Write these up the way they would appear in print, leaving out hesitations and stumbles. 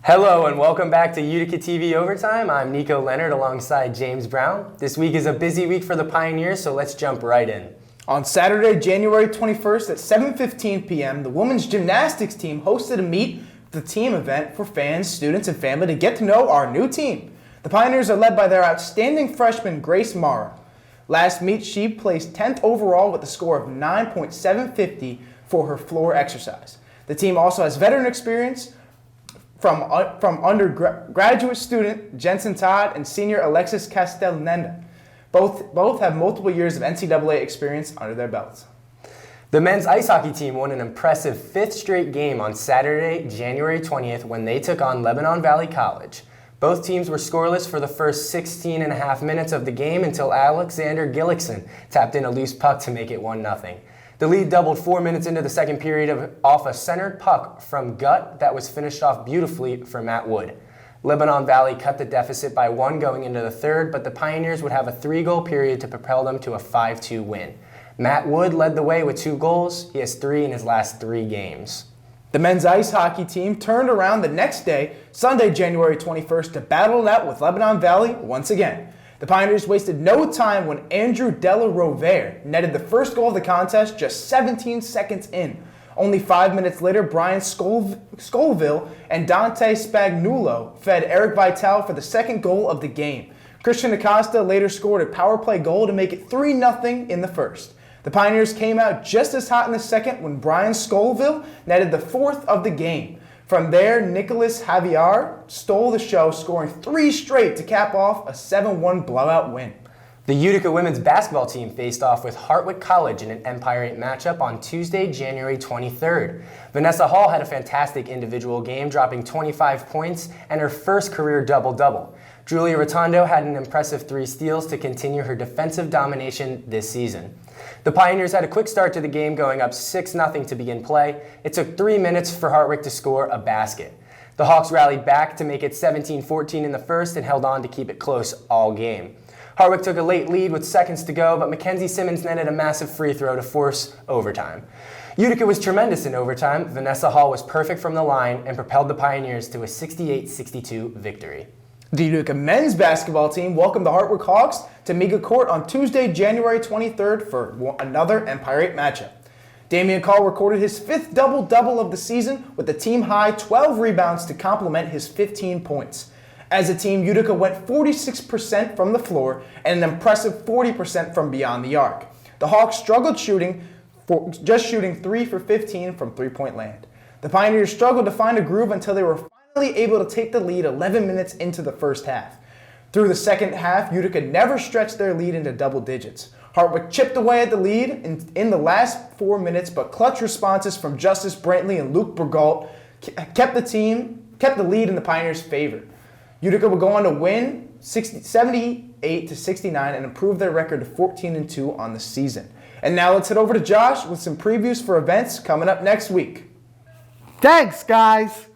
Hello and welcome back to Utica TV Overtime. I'm Nico Leonard alongside James Brown. This week is a busy week for the Pioneers, so let's jump right in. On Saturday, January 21st at 7:15 p.m., the women's gymnastics team hosted a Meet the Team event for fans, students, and family to get to know our new team. The Pioneers are led by their outstanding freshman, Grace Mara. Last meet, she placed 10th overall with a score of 9.750 for her floor exercise. The team also has veteran experience from undergraduate student Jensen Todd and senior Alexis Castellnenda. Both have multiple years of NCAA experience under their belts. The men's ice hockey team won an impressive fifth straight game on Saturday, January 20th, when they took on Lebanon Valley College. Both teams were scoreless for the first 16 and a half minutes of the game until Alexander Gillickson tapped in a loose puck to make it 1-0. The lead doubled 4 minutes into the second period off a centered puck from Gut that was finished off beautifully for Matt Wood. Lebanon Valley cut the deficit by 1 going into the third, but the Pioneers would have a 3-goal period to propel them to a 5-2 win. Matt Wood led the way with 2 goals. He has 3 in his last 3 games. The men's ice hockey team turned around the next day, Sunday, January 21st, to battle it out with Lebanon Valley once again. The Pioneers wasted no time when Andrew Della Rovere netted the first goal of the contest just 17 seconds in. Only 5 minutes later, Brian Scoville and Dante Spagnuolo fed Eric Vitale for the second goal of the game. Christian Acosta later scored a power play goal to make it 3-0 in the first. The Pioneers came out just as hot in the second when Brian Scoville netted the fourth of the game. From there, Nicholas Javier stole the show, scoring 3 straight to cap off a 7-1 blowout win. The Utica women's basketball team faced off with Hartwick College in an Empire 8 matchup on Tuesday, January 23rd. Vanessa Hall had a fantastic individual game, dropping 25 points and her first career double-double. Julia Rotondo had an impressive 3 steals to continue her defensive domination this season. The Pioneers had a quick start to the game, going up 6-0 to begin play. It took 3 minutes for Hartwick to score a basket. The Hawks rallied back to make it 17-14 in the first and held on to keep it close all game. Hartwick took a late lead with seconds to go, but Mackenzie Simmons netted a massive free throw to force overtime. Utica was tremendous in overtime. Vanessa Hall was perfect from the line and propelled the Pioneers to a 68-62 victory. The Utica men's basketball team welcomed the Hartwick Hawks to Mega Court on Tuesday, January 23rd for another Empire 8 matchup. Damian Call recorded his 5th double-double of the season with a team-high 12 rebounds to complement his 15 points. As a team, Utica went 46% from the floor and an impressive 40% from beyond the arc. The Hawks struggled shooting 3 for 15 from three-point land. The Pioneers struggled to find a groove until they were finally able to take the lead 11 minutes into the first half. Through the second half, Utica never stretched their lead into double digits. Hartwick chipped away at the lead in the last 4 minutes, but clutch responses from Justice Brantley and Luke Bergault kept the lead in the Pioneers' favor. Utica would go on to win 78-69 and improve their record to 14-2 on the season. And now let's head over to Josh with some previews for events coming up next week. Thanks, guys.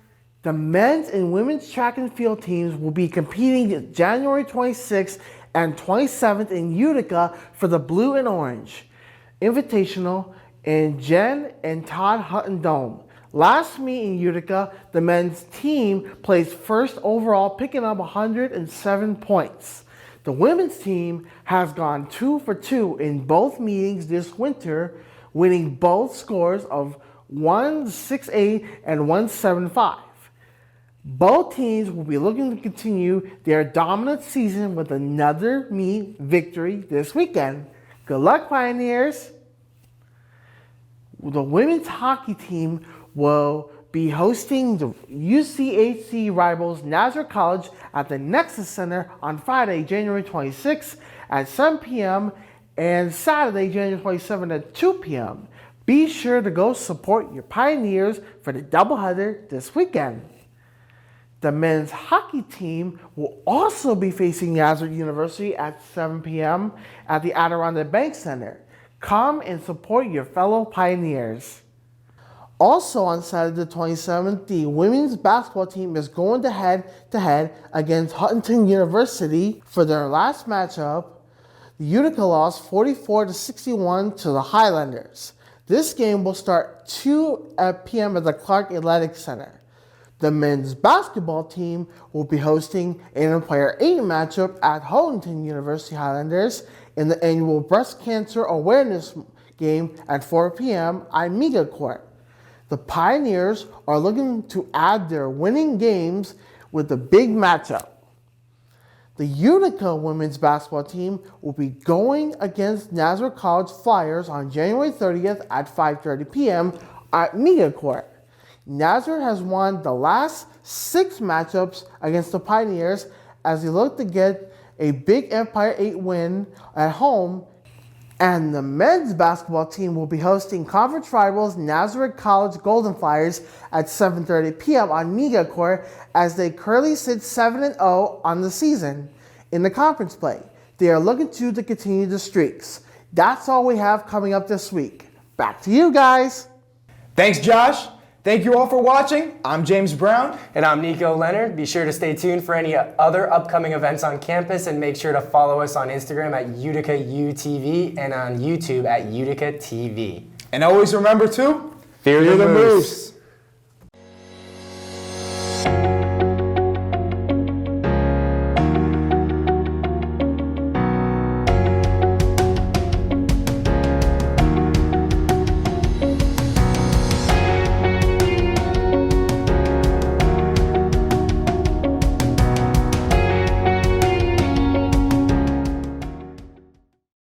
The men's and women's track and field teams will be competing January 26th and 27th in Utica for the Blue and Orange Invitational in Jen and Todd Hutton Dome. Last meet in Utica, the men's team placed first overall, picking up 107 points. The women's team has gone 2 for 2 in both meetings this winter, winning both scores of 168 and 175. Both teams will be looking to continue their dominant season with another meet victory this weekend. Good luck, Pioneers! The women's hockey team will be hosting the UCHC rivals Nazareth College at the Nexus Center on Friday, January 26th at 7 p.m. and Saturday, January 27th at 2 p.m. Be sure to go support your Pioneers for the doubleheader this weekend. The men's hockey team will also be facing Nazareth University at 7 p.m. at the Adirondack Bank Center. Come and support your fellow Pioneers. Also on Saturday the 27th, the women's basketball team is going head-to-head against Huntington University for their last matchup. The Utica lost 44-61 to the Highlanders. This game will start 2 p.m. at the Clark Athletic Center. The men's basketball team will be hosting an Empire 8 matchup at Hollington University Highlanders in the annual Breast Cancer Awareness game at 4 p.m. at Mega Court. The Pioneers are looking to add their winning games with a big matchup. The Utica women's basketball team will be going against Nazareth College Flyers on January 30th at 5:30 p.m. at Mega Court. Nazareth has won the last 6 matchups against the Pioneers as they look to get a big Empire 8 win at home. And the men's basketball team will be hosting conference rivals Nazareth College Golden Flyers at 7:30 p.m. on Mega Court as they currently sit 7-0 on the season in the conference play. They are looking to continue the streaks. That's all we have coming up this week. Back to you guys. Thanks, Josh. Thank you all for watching. I'm James Brown. And I'm Nico Leonard. Be sure to stay tuned for any other upcoming events on campus, and make sure to follow us on Instagram at UticaUTV and on YouTube at Utica TV. And always remember to Fear the Moose.